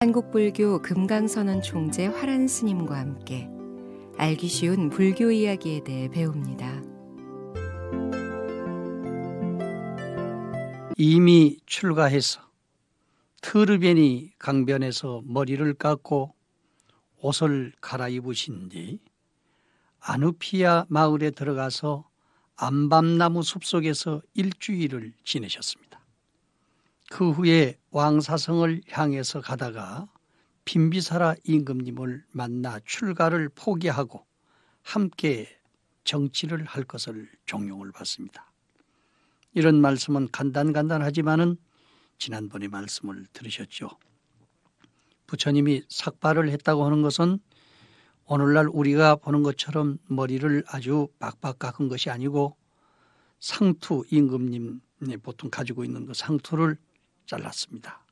한국불교 금강선언 총재 화란 스님과 함께 알기 쉬운 불교 이야기에 대해 배웁니다. 이미 출가해서 트르벤이 강변에서 머리를 깎고 옷을 갈아입으신 뒤 아누피아 마을에 들어가서 암밤나무 숲속에서 일주일을 지내셨습니다. 그 후에 왕사성을 향해서 가다가 빈비사라 임금님을 만나 출가를 포기하고 함께 정치를 할 것을 종용을 받습니다. 이런 말씀은 간단하지만은 지난번에 말씀을 들으셨죠. 부처님이 삭발을 했다고 하는 것은 오늘날 우리가 보는 것처럼 머리를 아주 빡빡 깎은 것이 아니고 상투, 임금님이 보통 가지고 있는 그 상투를 잘랐습니다.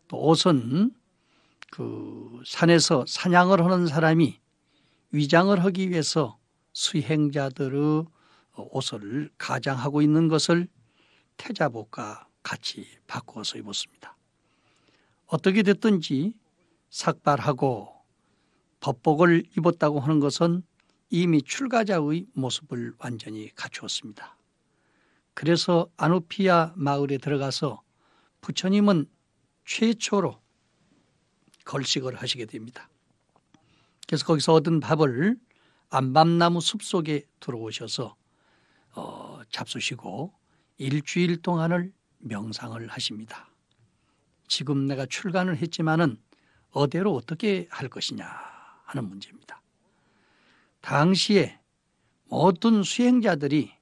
또 옷은 그 산에서 사냥을 하는 사람이 위장을 하기 위해서 수행자들의 옷을 가장하고 있는 것을 태자복과 같이 바꾸어서 입었습니다. 어떻게 됐든지 삭발하고 법복을 입었다고 하는 것은 이미 출가자의 모습을 완전히 갖추었습니다. 그래서 아누피아 마을에 들어가서 부처님은 최초로 걸식을 하시게 됩니다. 그래서 거기서 얻은 밥을 암밤나무 숲속에 들어오셔서 잡수시고 일주일 동안을 명상을 하십니다. 지금 내가 출가를 했지만은 어디로 어떻게 할 것이냐 하는 문제입니다. 당시에 모든 수행자들이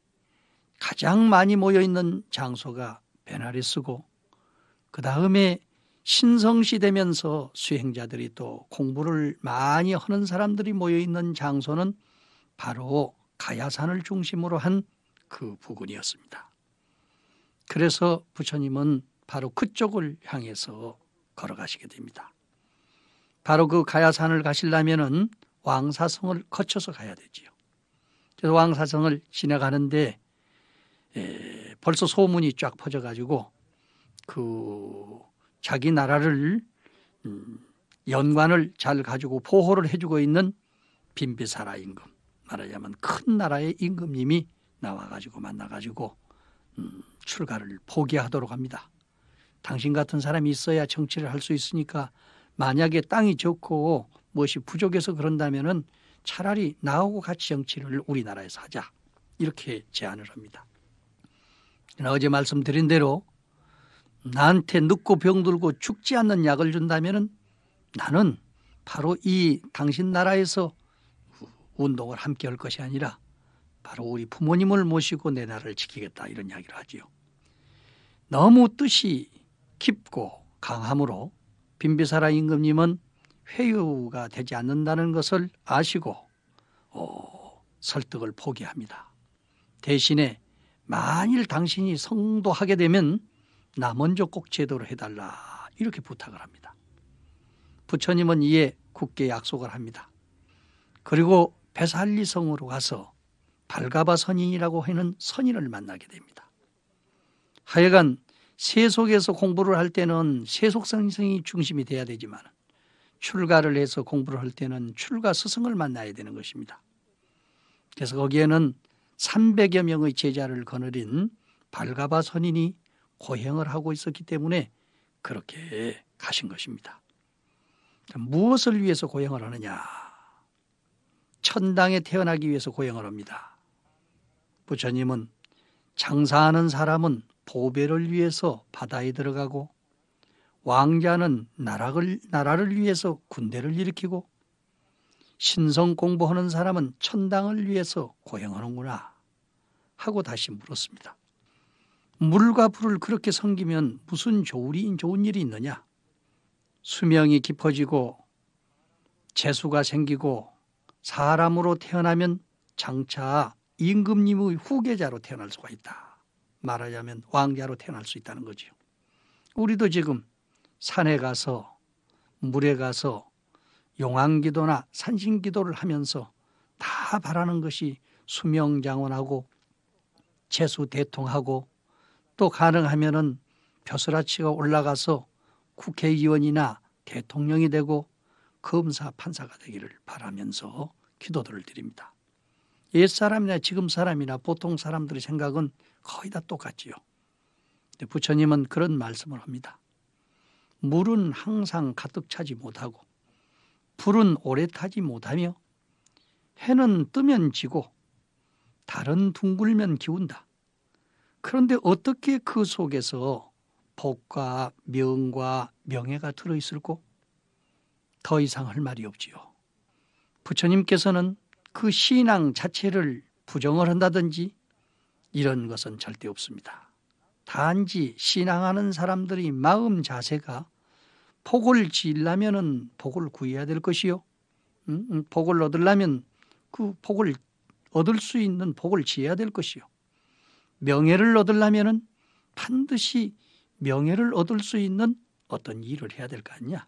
가장 많이 모여있는 장소가 베나레스고 그 다음에 신성시 되면서 수행자들이 또 공부를 많이 하는 사람들이 모여있는 장소는 바로 가야산을 중심으로 한 그 부근이었습니다. 그래서 부처님은 바로 그쪽을 향해서 걸어가시게 됩니다. 바로 그 가야산을 가시려면은 왕사성을 거쳐서 가야 되지요. 그래서 왕사성을 지나가는데 벌써 소문이 쫙 퍼져가지고 그 자기 나라를 연관을 잘 가지고 보호를 해주고 있는 빈비사라 임금, 말하자면 큰 나라의 임금님이 나와가지고 만나가지고 출가를 포기하도록 합니다. 당신 같은 사람이 있어야 정치를 할 수 있으니까 만약에 땅이 적고 무엇이 부족해서 그런다면은 차라리 나하고 같이 정치를 우리나라에서 하자, 이렇게 제안을 합니다. 어제 말씀드린 대로 나한테 늙고 병들고 죽지 않는 약을 준다면은 나는 바로 이 당신 나라에서 운동을 함께 할 것이 아니라 바로 우리 부모님을 모시고 내 나라를 지키겠다, 이런 이야기를 하지요. 너무 뜻이 깊고 강함으로 빈비사라 임금님은 회유가 되지 않는다는 것을 아시고 설득을 포기합니다. 대신에 만일 당신이 성도하게 되면 나 먼저 꼭 제도를 해달라, 이렇게 부탁을 합니다. 부처님은 이에 굳게 약속을 합니다. 그리고 베살리성으로 가서 발가바 선인이라고 하는 선인을 만나게 됩니다. 하여간 세속에서 공부를 할 때는 세속 선생이 중심이 돼야 되지만 출가를 해서 공부를 할 때는 출가 스승을 만나야 되는 것입니다. 그래서 거기에는 300여 명의 제자를 거느린 발가바 선인이 고행을 하고 있었기 때문에 그렇게 가신 것입니다. 무엇을 위해서 고행을 하느냐? 천당에 태어나기 위해서 고행을 합니다. 부처님은 장사하는 사람은 보배를 위해서 바다에 들어가고 왕자는 나라를 위해서 군대를 일으키고 신성 공부하는 사람은 천당을 위해서 고행하는구나 하고 다시 물었습니다. 물과 불을 그렇게 섬기면 무슨 좋은 일이 있느냐? 수명이 깊어지고 재수가 생기고 사람으로 태어나면 장차 임금님의 후계자로 태어날 수가 있다. 말하자면 왕자로 태어날 수 있다는 거죠. 우리도 지금 산에 가서 물에 가서 용왕기도나 산신기도를 하면서 다 바라는 것이 수명장원하고 재수대통하고 또 가능하면은 벼슬아치가 올라가서 국회의원이나 대통령이 되고 검사 판사가 되기를 바라면서 기도들을 드립니다. 옛사람이나 지금 사람이나 보통 사람들의 생각은 거의 다 똑같지요. 근데 부처님은 그런 말씀을 합니다. 물은 항상 가득 차지 못하고 불은 오래 타지 못하며 해는 뜨면 지고 달은 둥글면 기운다. 그런데 어떻게 그 속에서 복과 명과 명예가 들어있을꼬? 더 이상 할 말이 없지요. 부처님께서는 그 신앙 자체를 부정을 한다든지 이런 것은 절대 없습니다. 단지 신앙하는 사람들의 마음 자세가 복을 지으려면 복을 구해야 될 것이요. 복을 얻으려면 그 복을 얻을 수 있는 복을 지어야 될 것이요. 명예를 얻으려면 반드시 명예를 얻을 수 있는 어떤 일을 해야 될 거 아니냐.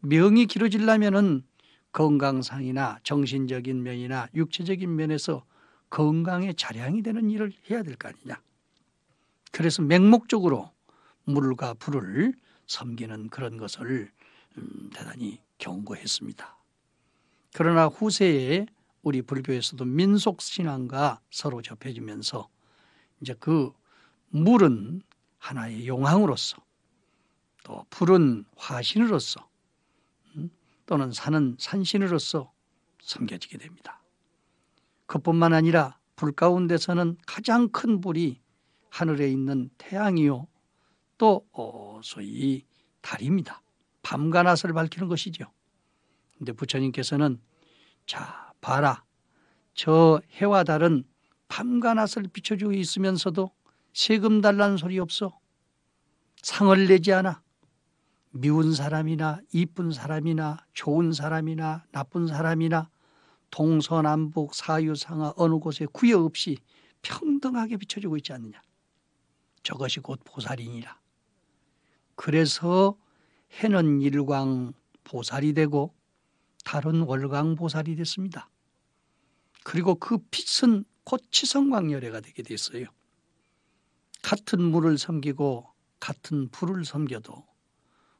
명이 길어지려면 건강상이나 정신적인 면이나 육체적인 면에서 건강에 자량이 되는 일을 해야 될 거 아니냐. 그래서 맹목적으로 물과 불을 섬기는 그런 것을 대단히 경고했습니다. 그러나 후세에 우리 불교에서도 민속신앙과 서로 접해지면서 이제 그 물은 하나의 용왕으로서 또 불은 화신으로서 또는 산은 산신으로서 섬겨지게 됩니다. 그뿐만 아니라 불 가운데서는 가장 큰 불이 하늘에 있는 태양이요 또 소위 달입니다. 밤과 낮을 밝히는 것이죠. 그런데 부처님께서는 자 봐라, 저 해와 달은 밤과 낮을 비춰주고 있으면서도 세금 달라는 소리 없어. 상을 내지 않아. 미운 사람이나 이쁜 사람이나 좋은 사람이나 나쁜 사람이나 동서남북 사유상하 어느 곳에 구여 없이 평등하게 비춰주고 있지 않느냐. 저것이 곧 보살이니라. 그래서 해는 일광 보살이 되고 달은 월광 보살이 됐습니다. 그리고 그 빛은 곧 치성광열애가 되게 됐어요. 같은 물을 섬기고 같은 불을 섬겨도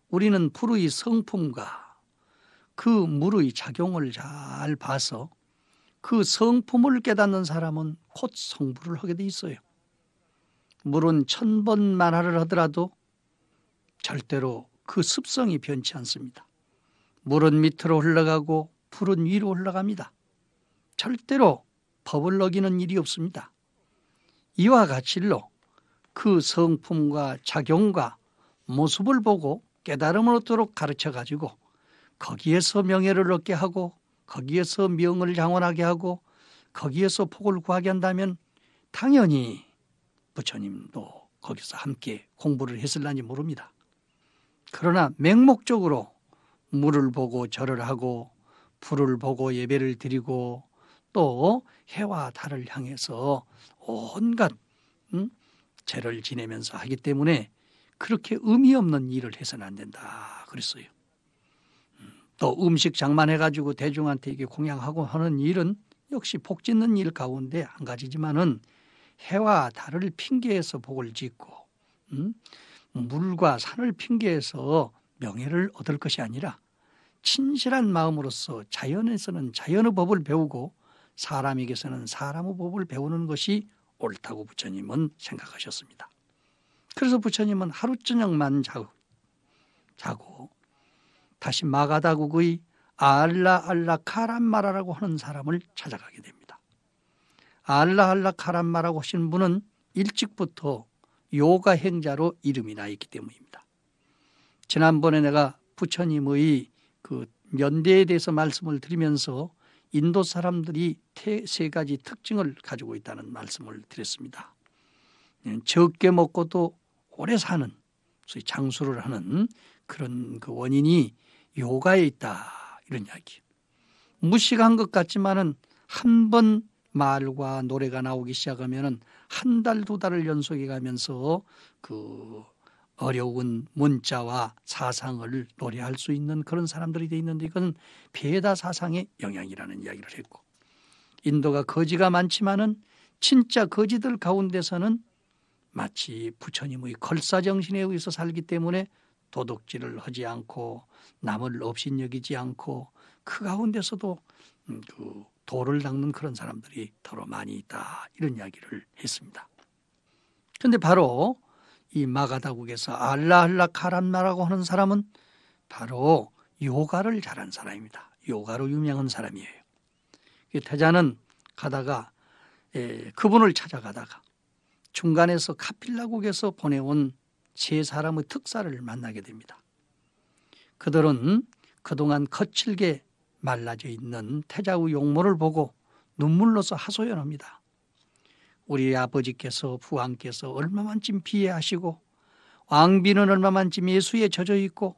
우리는 불의 성품과 그 물의 작용을 잘 봐서 그 성품을 깨닫는 사람은 곧 성불을 하게 돼 있어요. 물은 1000번 만화를 하더라도 절대로 그 습성이 변치 않습니다. 물은 밑으로 흘러가고 불은 위로 흘러갑니다. 절대로 법을 어기는 일이 없습니다. 이와 같이로 그 성품과 작용과 모습을 보고 깨달음을 얻도록 가르쳐가지고 거기에서 명예를 얻게 하고 거기에서 명을 장원하게 하고 거기에서 복을 구하게 한다면 당연히 부처님도 거기서 함께 공부를 했을는지 모릅니다. 그러나 맹목적으로 물을 보고 절을 하고 불을 보고 예배를 드리고 또 해와 달을 향해서 온갖 제를 지내면서 하기 때문에 그렇게 의미 없는 일을 해서는 안 된다 그랬어요. 또 음식 장만해가지고 대중한테 이게 공양하고 하는 일은 역시 복 짓는 일 가운데 한 가지지만은 해와 달을 핑계해서 복을 짓고 물과 산을 핑계해서 명예를 얻을 것이 아니라 친실한 마음으로서 자연에서는 자연의 법을 배우고 사람에게서는 사람의 법을 배우는 것이 옳다고 부처님은 생각하셨습니다. 그래서 부처님은 하루 저녁만 자고 다시 마가다국의 알라 카란마라라고 하는 사람을 찾아가게 됩니다. 알라 카란마라고 하신 분은 일찍부터 요가 행자로 이름이 나 있기 때문입니다. 지난번에 내가 부처님의 그 연대에 대해서 말씀을 드리면서 인도 사람들이 세 가지 특징을 가지고 있다는 말씀을 드렸습니다. 적게 먹고도 오래 사는, 소위 장수를 하는 그런 그 원인이 요가에 있다 이런 이야기. 무식한 것 같지만은 한 번 말과 노래가 나오기 시작하면은 한 달, 두 달을 연속해 가면서 그 어려운 문자와 사상을 노래할 수 있는 그런 사람들이 돼 있는데 이건 베다 사상의 영향이라는 이야기를 했고 인도가 거지가 많지만은 진짜 거지들 가운데서는 마치 부처님의 걸사정신에 의해서 살기 때문에 도둑질을 하지 않고 남을 업신여기지 않고 그 가운데서도 그 도를 닦는 그런 사람들이 더러 많이 있다, 이런 이야기를 했습니다. 그런데 바로 이 마가다국에서 알라알라 카란마라고 하는 사람은 바로 요가를 잘한 사람입니다. 요가로 유명한 사람이에요. 태자는 가다가 그분을 찾아가다가 중간에서 카필라국에서 보내온 세 사람의 특사를 만나게 됩니다. 그들은 그동안 거칠게 말라져 있는 태자의 용모를 보고 눈물로서 하소연합니다. 우리 아버지께서 부왕께서 얼마만큼 비애하시고 왕비는 얼마만큼 예수에 젖어 있고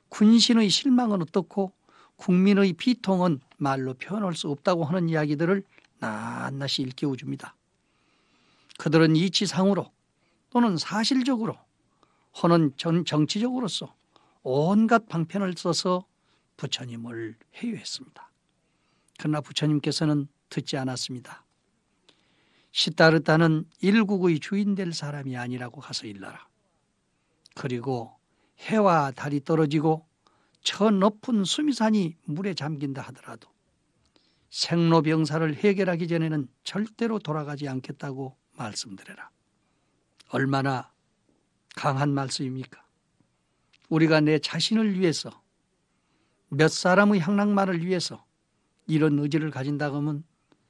군신의 실망은 어떻고 국민의 비통은 말로 표현할 수 없다고 하는 이야기들을 낱낱이 일깨워줍니다. 그들은 이치상으로 또는 사실적으로 혹은 정치적으로서 온갖 방편을 써서 부처님을 회유했습니다. 그러나 부처님께서는 듣지 않았습니다. 시타르타는 일국의 주인 될 사람이 아니라고 가서 일러라. 그리고 해와 달이 떨어지고 저 높은 수미산이 물에 잠긴다 하더라도 생로병사를 해결하기 전에는 절대로 돌아가지 않겠다고 말씀드려라. 얼마나 강한 말씀입니까? 우리가 내 자신을 위해서, 몇 사람의 향락만을 위해서 이런 의지를 가진다고 하면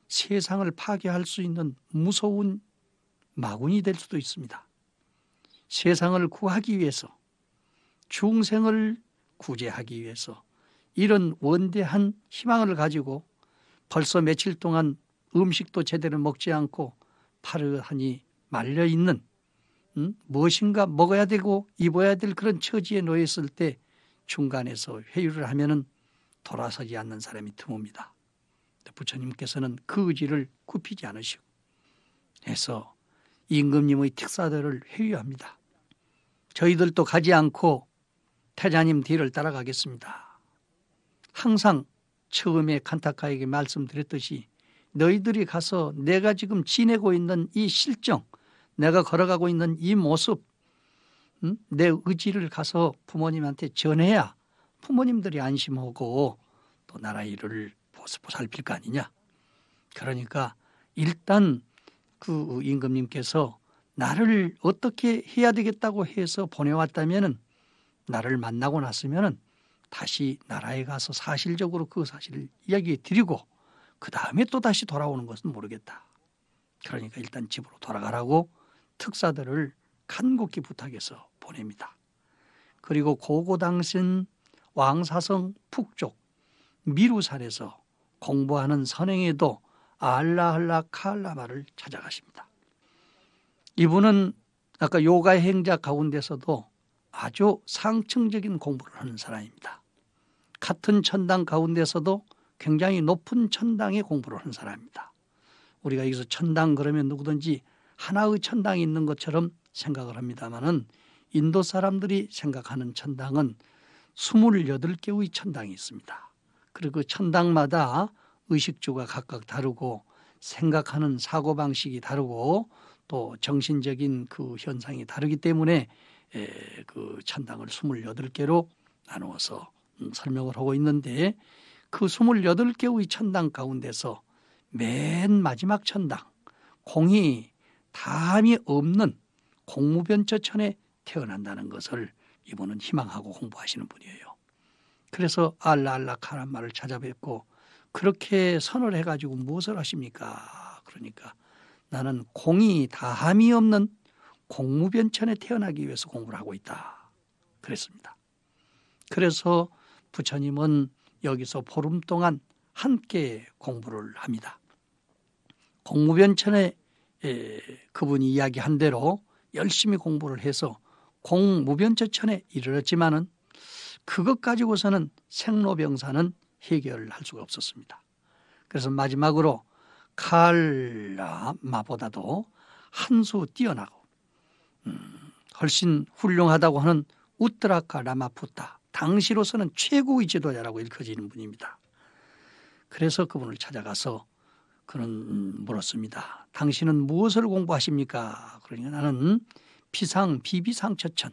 세상을 파괴할 수 있는 무서운 마군이 될 수도 있습니다. 세상을 구하기 위해서, 중생을 구제하기 위해서 이런 원대한 희망을 가지고 벌써 며칠 동안 음식도 제대로 먹지 않고 파릇하니 말려있는 무엇인가 먹어야 되고 입어야 될 그런 처지에 놓였을 때 중간에서 회유를 하면은 돌아서지 않는 사람이 드뭅니다. 부처님께서는 그 의지를 굽히지 않으시고 해서 임금님의 특사들을 회유합니다. 저희들도 가지 않고 태자님 뒤를 따라가겠습니다. 항상 처음에 칸타카에게 말씀드렸듯이 너희들이 가서 내가 지금 지내고 있는 이 실정, 내가 걸어가고 있는 이 모습, 내 의지를 가서 부모님한테 전해야 부모님들이 안심하고 또 나라 일을 보살필 거 아니냐. 그러니까 일단 그 임금님께서 나를 어떻게 해야 되겠다고 해서 보내왔다면은 나를 만나고 났으면은 다시 나라에 가서 사실적으로 그 사실을 이야기해 드리고 그 다음에 또 다시 돌아오는 것은 모르겠다. 그러니까 일단 집으로 돌아가라고 특사들을 간곡히 부탁해서 보냅니다. 그리고 고고당신 왕사성 북쪽 미루살에서 공부하는 선행에도 알라할라 카알라마를 찾아가십니다. 이분은 아까 요가 행자 가운데서도 아주 상층적인 공부를 하는 사람입니다. 같은 천당 가운데서도 굉장히 높은 천당의 공부를 하는 사람입니다. 우리가 여기서 천당 그러면 누구든지 하나의 천당이 있는 것처럼 생각을 합니다마는 인도 사람들이 생각하는 천당은 28개의 천당이 있습니다. 그리고 그 천당마다 의식주가 각각 다르고 생각하는 사고방식이 다르고 또 정신적인 그 현상이 다르기 때문에 그 천당을 28개로 나누어서 설명을 하고 있는데 그 28개의 천당 가운데서 맨 마지막 천당, 공이 다함이 없는 공무변처천에 태어난다는 것을 이분은 희망하고 공부하시는 분이에요. 그래서 알라알라 카란마를 찾아뵙고 그렇게 선을 해가지고 무엇을 하십니까? 그러니까 나는 공이 다함이 없는 공무변천에 태어나기 위해서 공부를 하고 있다. 그랬습니다. 그래서 부처님은 여기서 보름 동안 함께 공부를 합니다. 공무변천에 그분이 이야기한 대로 열심히 공부를 해서 공무변천에 이르렀지만은 그것 가지고서는 생로병사는 해결할 수가 없었습니다. 그래서 마지막으로 칼라마보다도 한 수 뛰어나고 훨씬 훌륭하다고 하는 우트라카 라마푸타, 당시로서는 최고의 지도자라고 일컬어지는 분입니다. 그래서 그분을 찾아가서 그는 물었습니다. 당신은 무엇을 공부하십니까? 그러니까 나는 피상 비비상처천,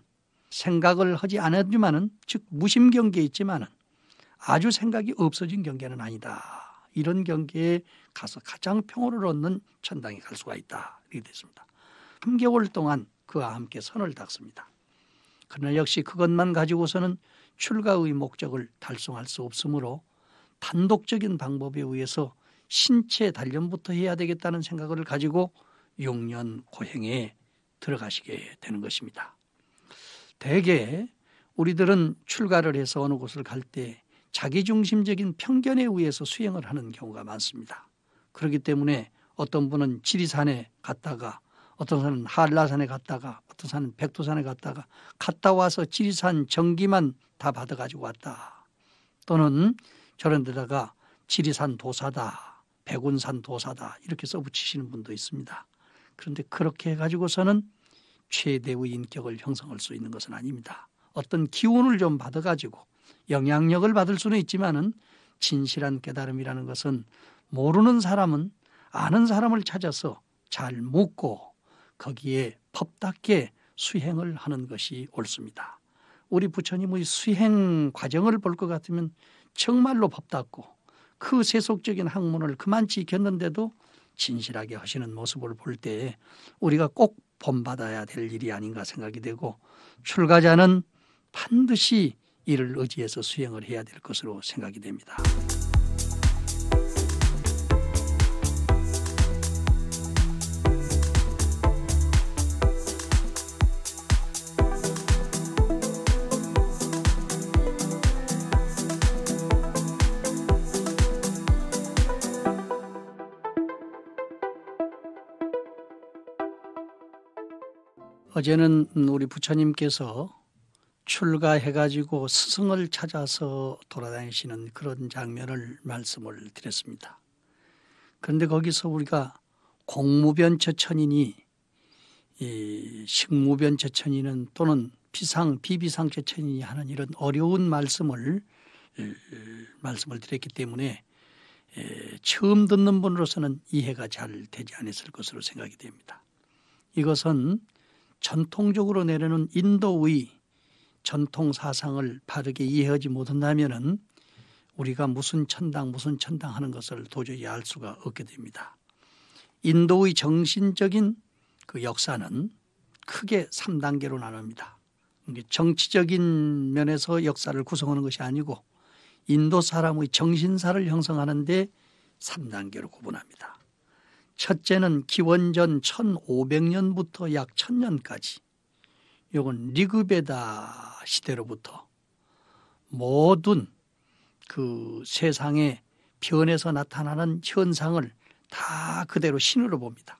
생각을 하지 않았지만은, 즉 무심경계에 있지만은 아주 생각이 없어진 경계는 아니다. 이런 경계에 가서 가장 평화를 얻는 천당에 갈 수가 있다. 이렇게 됐습니다. 3개월 동안 그와 함께 선을 닦습니다. 그러나 역시 그것만 가지고서는 출가의 목적을 달성할 수 없으므로 단독적인 방법에 의해서 신체 단련부터 해야 되겠다는 생각을 가지고 6년 고행에 들어가시게 되는 것입니다. 대개 우리들은 출가를 해서 어느 곳을 갈 때 자기중심적인 편견에 의해서 수행을 하는 경우가 많습니다. 그렇기 때문에 어떤 분은 지리산에 갔다가, 어떤 사람은 한라산에 갔다가, 어떤 사람은 백두산에 갔다 와서 지리산 전기만 다 받아가지고 왔다. 또는 저런 데다가 지리산 도사다, 백운산 도사다 이렇게 써붙이시는 분도 있습니다. 그런데 그렇게 해가지고서는 최대의 인격을 형성할 수 있는 것은 아닙니다. 어떤 기운을 좀 받아가지고 영향력을 받을 수는 있지만은 진실한 깨달음이라는 것은 모르는 사람은 아는 사람을 찾아서 잘 묻고 거기에 법답게 수행을 하는 것이 옳습니다. 우리 부처님의 수행 과정을 볼 것 같으면 정말로 법답고 그 세속적인 학문을 그만치 익혔는데도 진실하게 하시는 모습을 볼 때 우리가 꼭 본받아야 될 일이 아닌가 생각이 되고, 출가자는 반드시 이를 의지해서 수행을 해야 될 것으로 생각이 됩니다. 어제는 우리 부처님께서 출가해가지고 스승을 찾아서 돌아다니시는 그런 장면을 말씀을 드렸습니다. 그런데 거기서 우리가 공무변처천이니 식무변처천이는 또는 비비상처천이니 하는 이런 어려운 말씀을 드렸기 때문에 처음 듣는 분으로서는 이해가 잘 되지 않았을 것으로 생각이 됩니다. 이것은 전통적으로 내려놓은 인도의 전통 사상을 바르게 이해하지 못한다면은 우리가 무슨 천당 하는 것을 도저히 알 수가 없게 됩니다. 인도의 정신적인 그 역사는 크게 3단계로 나눕니다. 정치적인 면에서 역사를 구성하는 것이 아니고 인도 사람의 정신사를 형성하는 데 3단계로 구분합니다. 첫째는 기원전 1500년부터 약 1000년까지, 이건 리그베다 시대로부터 모든 그 세상의 변에서 나타나는 현상을 다 그대로 신으로 봅니다.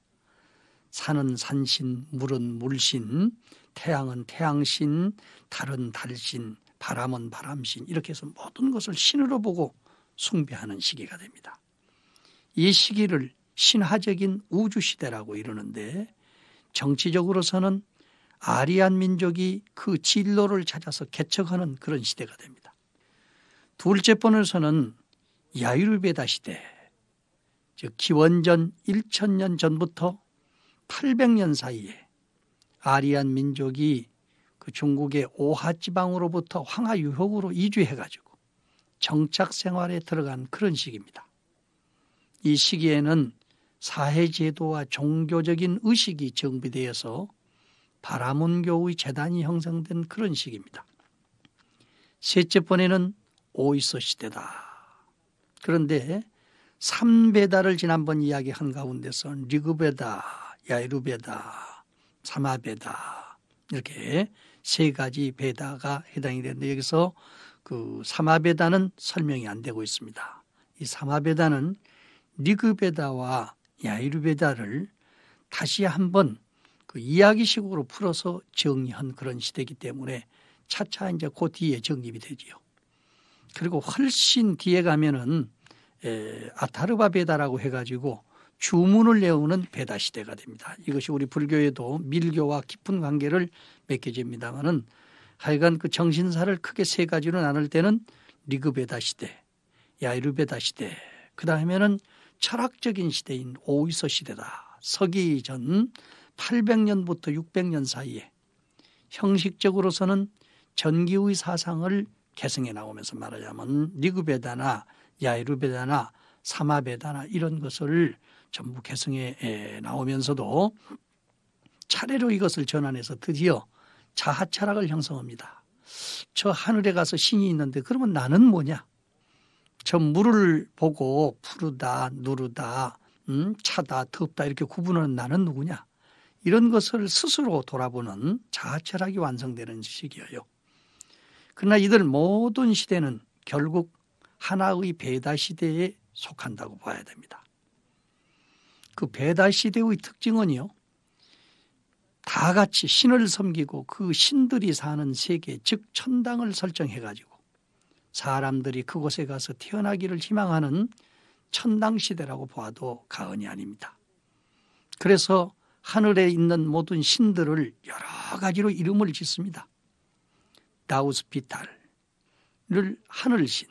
산은 산신, 물은 물신, 태양은 태양신, 달은 달신, 바람은 바람신, 이렇게 해서 모든 것을 신으로 보고 숭배하는 시기가 됩니다. 이 시기를 신화적인 우주시대라고 이러는데, 정치적으로서는 아리안 민족이 그 진로를 찾아서 개척하는 그런 시대가 됩니다. 둘째 번에서는 야유르베다 시대, 즉 기원전 1000년 전부터 800년 사이에 아리안 민족이 그 중국의 오하 지방으로부터 황하 유역으로 이주해가지고 정착 생활에 들어간 그런 시기입니다. 이 시기에는 사회제도와 종교적인 의식이 정비되어서 바라문교의 재단이 형성된 그런 시기입니다. 셋째 번에는 오이소 시대다. 그런데 3베다를 지난번 이야기한 가운데서 리그베다, 야이루베다, 사마베다 이렇게 세 가지 베다가 해당이 되는데, 여기서 그 사마베다는 설명이 안 되고 있습니다. 이 사마베다는 리그베다와 야이루베다를 다시 한번 그 이야기식으로 풀어서 정리한 그런 시대이기 때문에 차차 이제 그 뒤에 정립이 되지요. 그리고 훨씬 뒤에 가면은 아타르바 베다라고 해가지고 주문을 내오는 베다 시대가 됩니다. 이것이 우리 불교에도 밀교와 깊은 관계를 맺게 됩니다만은, 하여간 그 정신사를 크게 세 가지로 나눌 때는 리그베다 시대, 야이루베다 시대, 그 다음에는 철학적인 시대인 오이서 시대다. 서기 전 800년부터 600년 사이에 형식적으로서는 전기의 사상을 개성해 나오면서 말하자면 리그베다나 야이르베다나 사마베다나 이런 것을 전부 개성해 나오면서도 차례로 이것을 전환해서 드디어 자아 철학을 형성합니다. 저 하늘에 가서 신이 있는데 그러면 나는 뭐냐? 저 물을 보고 푸르다, 누르다, 차다, 덥다 이렇게 구분하는 나는 누구냐? 이런 것을 스스로 돌아보는 자아 철학이 완성되는 시기예요. 그러나 이들 모든 시대는 결국 하나의 배다 시대에 속한다고 봐야 됩니다. 그 배다 시대의 특징은요. 다 같이 신을 섬기고 그 신들이 사는 세계, 즉 천당을 설정해가지고 사람들이 그곳에 가서 태어나기를 희망하는 천당 시대라고 봐도 과언이 아닙니다. 그래서 하늘에 있는 모든 신들을 여러 가지로 이름을 짓습니다. 다우스피탈을 하늘신,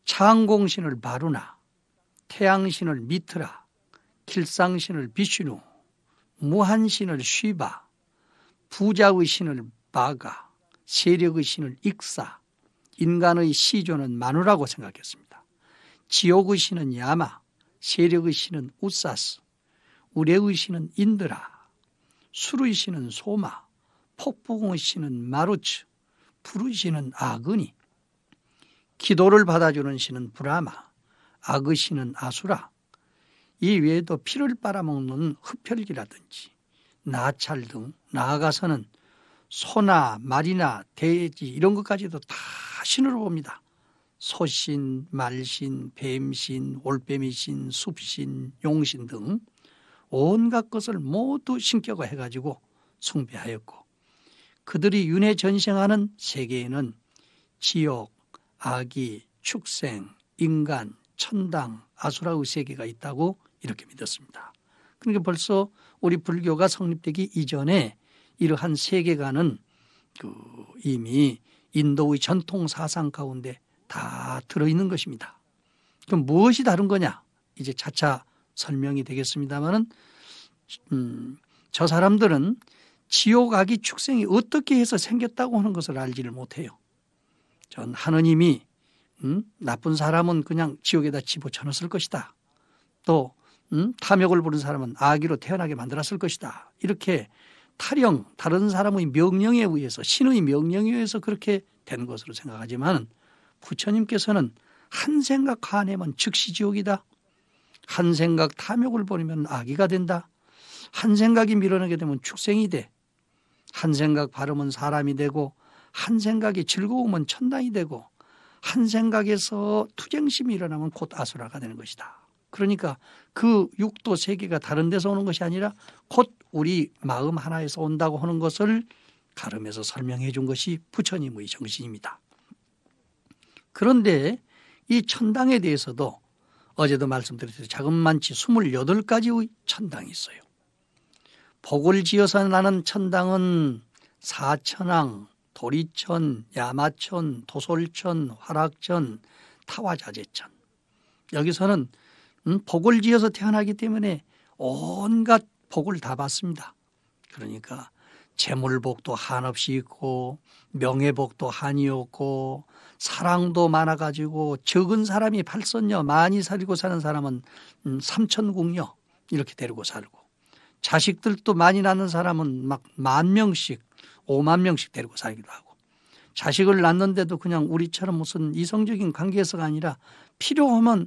창공신을 바루나, 태양신을 미트라, 길상신을 비슈누, 무한신을 쉬바, 부자의 신을 바가, 세력의 신을 익사, 인간의 시조는 마누라고 생각했습니다. 지옥의 신은 야마, 세력의 신은 우사스, 우레의 신은 인드라, 술의 신은 소마, 폭풍의 신은 마루츠, 불의 신은 아그니, 기도를 받아주는 신은 브라마, 악의 신은 아수라, 이 외에도 피를 빨아먹는 흡혈귀라든지 나찰 등 나아가서는 소나 말이나 돼지 이런 것까지도 다 신으로 봅니다. 소신, 말신, 뱀신, 올빼미신, 숲신, 용신 등 온갖 것을 모두 신격화 해가지고 숭배하였고 그들이 윤회 전생하는 세계에는 지옥, 악이, 축생, 인간, 천당, 아수라의 세계가 있다고 이렇게 믿었습니다. 그러니까 벌써 우리 불교가 성립되기 이전에 이러한 세계관은 이미 인도의 전통 사상 가운데 다 들어있는 것입니다. 그럼 무엇이 다른 거냐? 이제 차차 설명이 되겠습니다만은 저 사람들은 지옥, 악이, 축생이 어떻게 해서 생겼다고 하는 것을 알지를 못해요. 전 하느님이 나쁜 사람은 그냥 지옥에다 집어쳐넣었을 것이다. 또 탐욕을 부른 사람은 아기로 태어나게 만들었을 것이다. 이렇게 타령, 다른 사람의 명령에 의해서 신의 명령에 의해서 그렇게 된 것으로 생각하지만 부처님께서는 한 생각 화내면 즉시 지옥이다. 한 생각 탐욕을 버리면 아기가 된다. 한 생각이 밀어내게 되면 축생이 돼. 한 생각 바르면 사람이 되고 한 생각이 즐거우면 천당이 되고 한 생각에서 투쟁심이 일어나면 곧 아수라가 되는 것이다. 그러니까 그 육도 세계가 다른 데서 오는 것이 아니라 곧 우리 마음 하나에서 온다고 하는 것을 가름해서 설명해 준 것이 부처님의 정신입니다. 그런데 이 천당에 대해서도 어제도 말씀드렸듯이 자그만치 28가지의 천당이 있어요. 복을 지어서 나는 천당은 사천왕, 도리천, 야마천, 도솔천, 화락천, 타화자재천. 여기서는 복을 지어서 태어나기 때문에 온갖 복을 다 받습니다. 그러니까 재물복도 한없이 있고 명예복도 한이 없고 사랑도 많아가지고 적은 사람이 8선녀 많이 살고 사는 사람은 3천궁녀 이렇게 데리고 살고 자식들도 많이 낳는 사람은 막 10,000명씩 50,000명씩 데리고 살기도 하고 자식을 낳는데도 그냥 우리처럼 무슨 이성적인 관계에서가 아니라 필요하면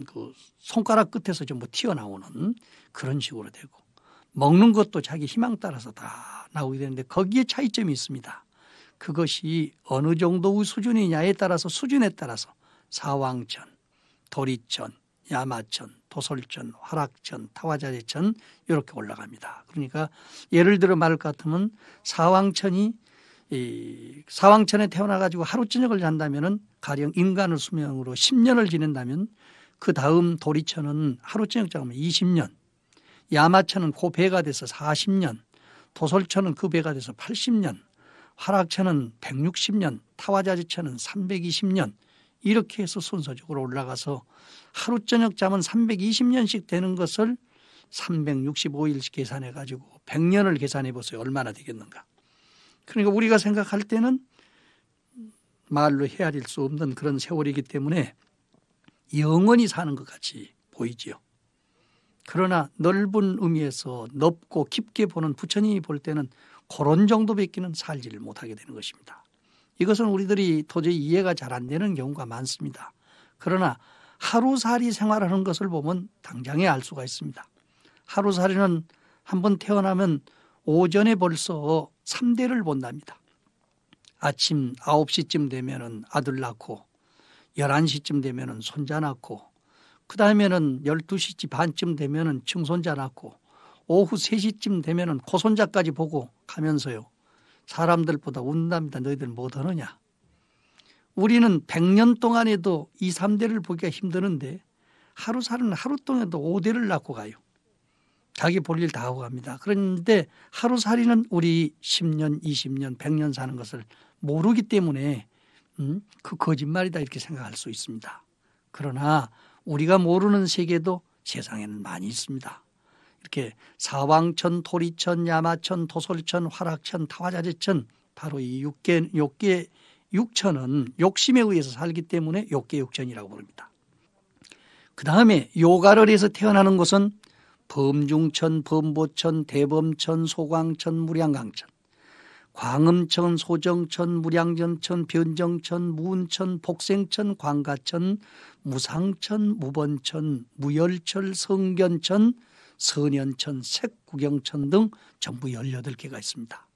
그 손가락 끝에서 전부 튀어나오는 그런 식으로 되고 먹는 것도 자기 희망 따라서 다 나오게 되는데 거기에 차이점이 있습니다. 그것이 어느 정도의 수준이냐에 따라서 수준에 따라서 사왕천, 도리천, 야마천, 도솔천, 화락천, 타화자재천 이렇게 올라갑니다. 그러니까 예를 들어 말할 것 같으면 사왕천에 태어나가지고 하루 저녁을 잔다면은 가령 인간의 수명으로 10년을 지낸다면 그 다음 도리천은 하루 저녁 자면 20년, 야마천은 그 배가 돼서 40년, 도솔천은 그 배가 돼서 80년, 화락천은 160년, 타화자재천은 320년 이렇게 해서 순서적으로 올라가서 하루 저녁 잠은 320년씩 되는 것을 365일씩 계산해 가지고 100년을 계산해 보세요. 얼마나 되겠는가. 그러니까 우리가 생각할 때는 말로 헤아릴 수 없는 그런 세월이기 때문에 영원히 사는 것 같이 보이지요. 그러나 넓은 의미에서 넓고 깊게 보는 부처님이 볼 때는 그런 정도밖에는 살지를 못하게 되는 것입니다. 이것은 우리들이 도저히 이해가 잘 안 되는 경우가 많습니다. 그러나 하루살이 생활하는 것을 보면 당장에 알 수가 있습니다. 하루살이는 한번 태어나면 오전에 벌써 3대를 본답니다. 아침 9시쯤 되면은 아들 낳고 11시쯤 되면은 손자 낳고 그 다음에는 12시 반쯤 되면은 증손자 낳고 오후 3시쯤 되면은 고손자까지 보고 가면서요. 사람들보다 운답니다. 너희들 못하느냐. 우리는 100년 동안에도 2, 3대를 보기가 힘드는데 하루살은 하루 동안에도 5대를 낳고 가요. 자기 볼 일 다 하고 갑니다. 그런데 하루살이는 우리 10년, 20년, 100년 사는 것을 모르기 때문에 그 거짓말이다 이렇게 생각할 수 있습니다. 그러나 우리가 모르는 세계도 세상에는 많이 있습니다. 이렇게 사왕천, 토리천, 야마천, 도솔천, 화락천, 타화자재천 바로 이 6개 육천은 욕심에 의해서 살기 때문에 욕계육천이라고 부릅니다. 그 다음에 요가를 해서 태어나는 것은 범중천, 범보천, 대범천, 소광천, 무량강천, 광음천, 소정천, 무량전천, 변정천, 무운천, 복생천, 광가천, 무상천, 무번천, 무열철, 성견천, 선연천, 색구경천 등 전부 18개가 있습니다.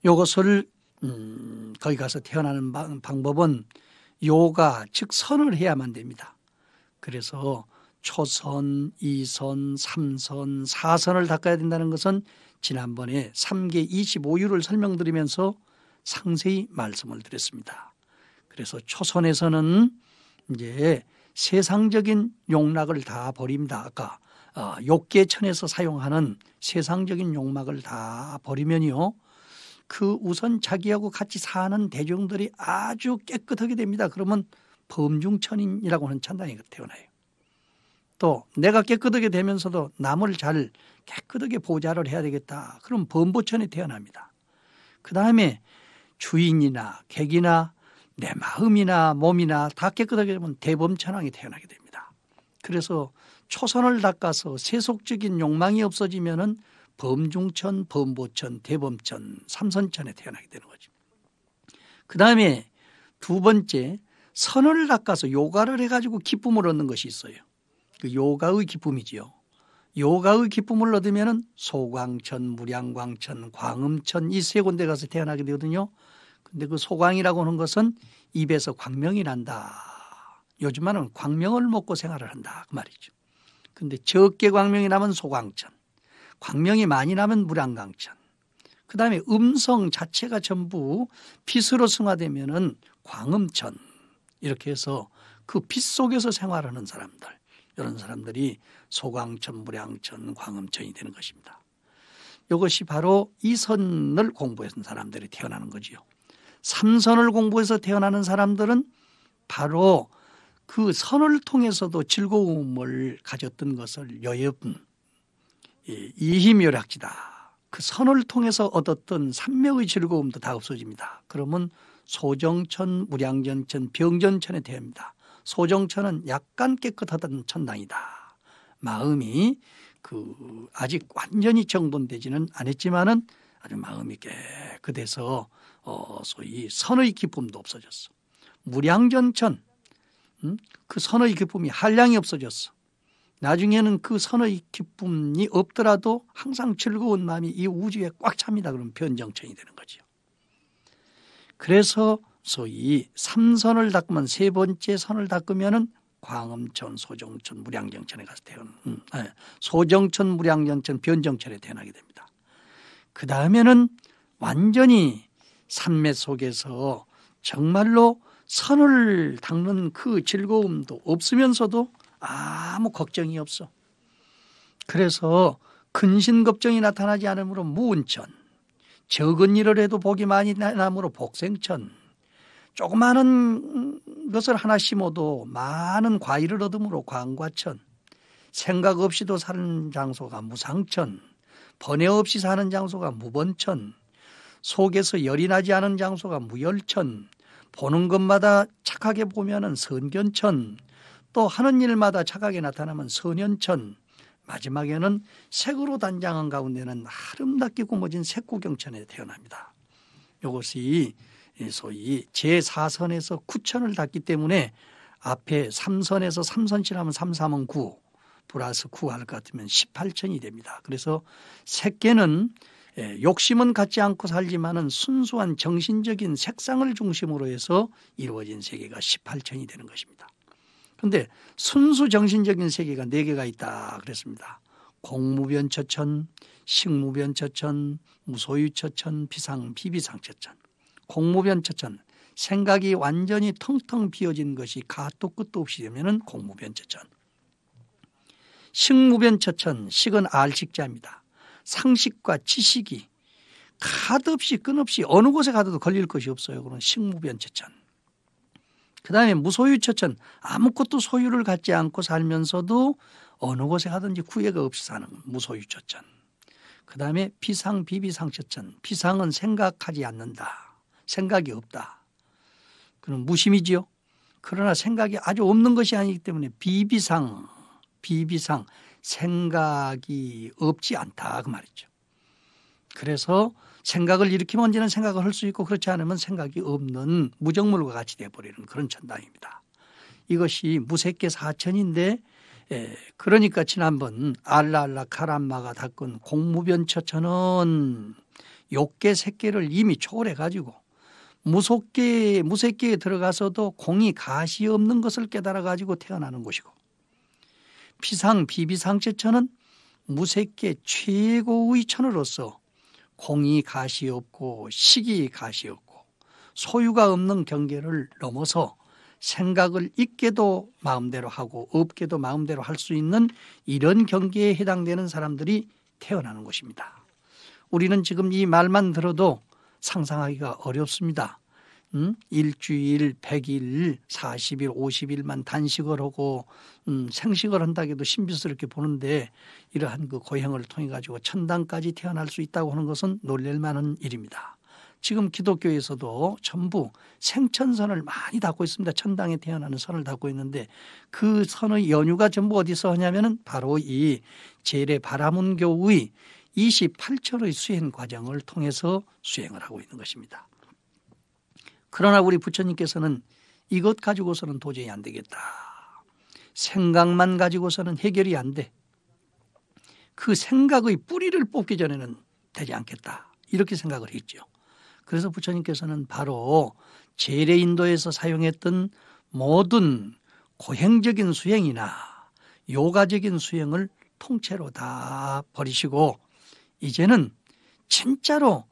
이것을 거기 가서 태어나는 방법은 요가, 즉 선을 해야만 됩니다. 그래서 초선, 2선, 3선, 4선을 닦아야 된다는 것은 지난번에 3계 25유를 설명드리면서 상세히 말씀을 드렸습니다. 그래서 초선에서는 이제 세상적인 욕락을 다 버립니다. 아까 욕계천에서 사용하는 세상적인 욕락을 다 버리면요. 그 우선 자기하고 같이 사는 대중들이 아주 깨끗하게 됩니다. 그러면 범중천인이라고 하는 천당이 태어나요. 또 내가 깨끗하게 되면서도 남을 잘 깨끗하게 보좌를 해야 되겠다. 그럼 범보천에 태어납니다. 그 다음에 주인이나 객이나 내 마음이나 몸이나 다 깨끗하게 되면 대범천왕이 태어나게 됩니다. 그래서 초선을 닦아서 세속적인 욕망이 없어지면은 범중천, 범보천, 대범천, 삼선천에 태어나게 되는 거죠. 그 다음에 두 번째 선을 닦아서 요가를 해가지고 기쁨을 얻는 것이 있어요. 그 요가의 기쁨이지요. 요가의 기쁨을 얻으면은 소광천, 무량광천, 광음천 이 세 군데 가서 태어나게 되거든요. 근데 그 소광이라고 하는 것은 입에서 광명이 난다. 요즘에는 광명을 먹고 생활을 한다 그 말이죠. 근데 적게 광명이 나면 소광천, 광명이 많이 나면 무량광천. 그 다음에 음성 자체가 전부 빛으로 승화되면은 광음천. 이렇게 해서 그 빛 속에서 생활하는 사람들, 이런 사람들이 소광천, 무량천, 광음천이 되는 것입니다. 이것이 바로 이 선을 공부해서 사람들이 태어나는 거지요. 3선을 공부해서 태어나는 사람들은 바로 그 선을 통해서도 즐거움을 가졌던 것을 여여분 이희묘락지다. 그 선을 통해서 얻었던 삼매의 즐거움도 다 없어집니다. 그러면 소정천, 무량전천, 병전천에 태합니다. 소정천은 약간 깨끗하던 천당이다. 마음이 아직 완전히 정돈되지는 않았지만은 아주 마음이 깨끗해서 소위 선의 기쁨도 없어졌어. 무량전천, 그 선의 기쁨이 한량이 없어졌어. 나중에는 그 선의 기쁨이 없더라도 항상 즐거운 마음이 이 우주에 꽉 찹니다. 그럼 변정천이 되는 거죠. 그래서 소위 3선을 닦으면 세 번째 선을 닦으면은 광음천, 소정천, 무량정천에 가서 소정천, 무량정천, 변정천에 태어나게 됩니다. 그 다음에는 완전히 산매 속에서 정말로 선을 닦는 그 즐거움도 없으면서도 아무 걱정이 없어. 그래서 근심 걱정이 나타나지 않으므로 무운천, 적은 일을 해도 복이 많이 나므로 복생천, 조그마한 것을 하나 심어도 많은 과일을 얻음으로 광과천, 생각 없이도 사는 장소가 무상천, 번뇌 없이 사는 장소가 무번천, 속에서 열이 나지 않은 장소가 무열천, 보는 것마다 착하게 보면은 선견천, 또 하는 일마다 착하게 나타나면 선현천, 마지막에는 색으로 단장한 가운데는 아름답게 꾸며진 색구경천에 태어납니다. 이것이 소위 제4선에서 9천을 닿기 때문에 앞에 3선에서 3선치라면 3, 3은 9 플러스 9 할 것 같으면 18천이 됩니다. 그래서 색계는 욕심은 갖지 않고 살지만은 순수한 정신적인 색상을 중심으로 해서 이루어진 세계가 18천이 되는 것입니다. 그런데 순수 정신적인 세계가 4개가 있다 그랬습니다. 공무변처천, 식무변처천, 무소유처천, 비비상처천. 공무변처천, 생각이 완전히 텅텅 비어진 것이 가도 끝도 없이 되면은 공무변처천. 식무변처천, 식은 알식자입니다. 상식과 지식이 가도 없이 끝없이 어느 곳에 가도 걸릴 것이 없어요. 그런 식무변처천. 그 다음에 무소유처천, 아무것도 소유를 갖지 않고 살면서도 어느 곳에 가든지 구애가 없이 사는 무소유처천. 그 다음에 비비상처천, 비상은 생각하지 않는다. 생각이 없다. 그럼 무심이지요. 그러나 생각이 아주 없는 것이 아니기 때문에 비비상, 생각이 없지 않다 그 말이죠. 그래서 생각을 일으키면 언제나 생각을 할 수 있고 그렇지 않으면 생각이 없는 무정물과 같이 되어버리는 그런 천당입니다. 이것이 무색계 사천인데 그러니까 지난번 알라알라 카람마가 닦은 공무변처천은 욕계 색계를 이미 초월해가지고 무색계에 들어가서도 공이 가시 없는 것을 깨달아가지고 태어나는 곳이고 비비상처천은 무색계 최고의 천으로서 공이 가시 없고 식이 가시 없고 소유가 없는 경계를 넘어서 생각을 있게도 마음대로 하고 없게도 마음대로 할 수 있는 이런 경계에 해당되는 사람들이 태어나는 것입니다. 우리는 지금 이 말만 들어도 상상하기가 어렵습니다. 일주일, 100일, 40일, 50일만 단식을 하고 생식을 한다고 해도 신비스럽게 보는데 이러한 그 고행을 통해 가지고 천당까지 태어날 수 있다고 하는 것은 놀랄 만한 일입니다. 지금 기독교에서도 전부 생천선을 많이 닫고 있습니다. 천당에 태어나는 선을 닫고 있는데 그 선의 연유가 전부 어디서 하냐면은 바로 이 제례 바라문교의 28철의 수행 과정을 통해서 수행을 하고 있는 것입니다. 그러나 우리 부처님께서는 이것 가지고서는 도저히 안 되겠다. 생각만 가지고서는 해결이 안 돼. 그 생각의 뿌리를 뽑기 전에는 되지 않겠다. 이렇게 생각을 했죠. 그래서 부처님께서는 바로 제례인도에서 사용했던 모든 고행적인 수행이나 요가적인 수행을 통째로 다 버리시고 이제는 진짜로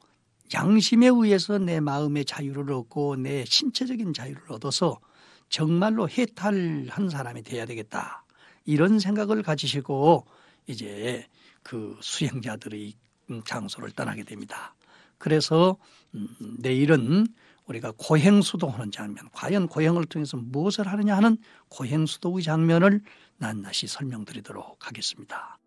양심에 의해서 내 마음의 자유를 얻고 내 신체적인 자유를 얻어서 정말로 해탈한 사람이 돼야 되겠다. 이런 생각을 가지시고 이제 그 수행자들의 장소를 떠나게 됩니다. 그래서 내일은 우리가 고행수도하는 장면, 과연 고행을 통해서 무엇을 하느냐 하는 고행수도의 장면을 낱낱이 설명드리도록 하겠습니다.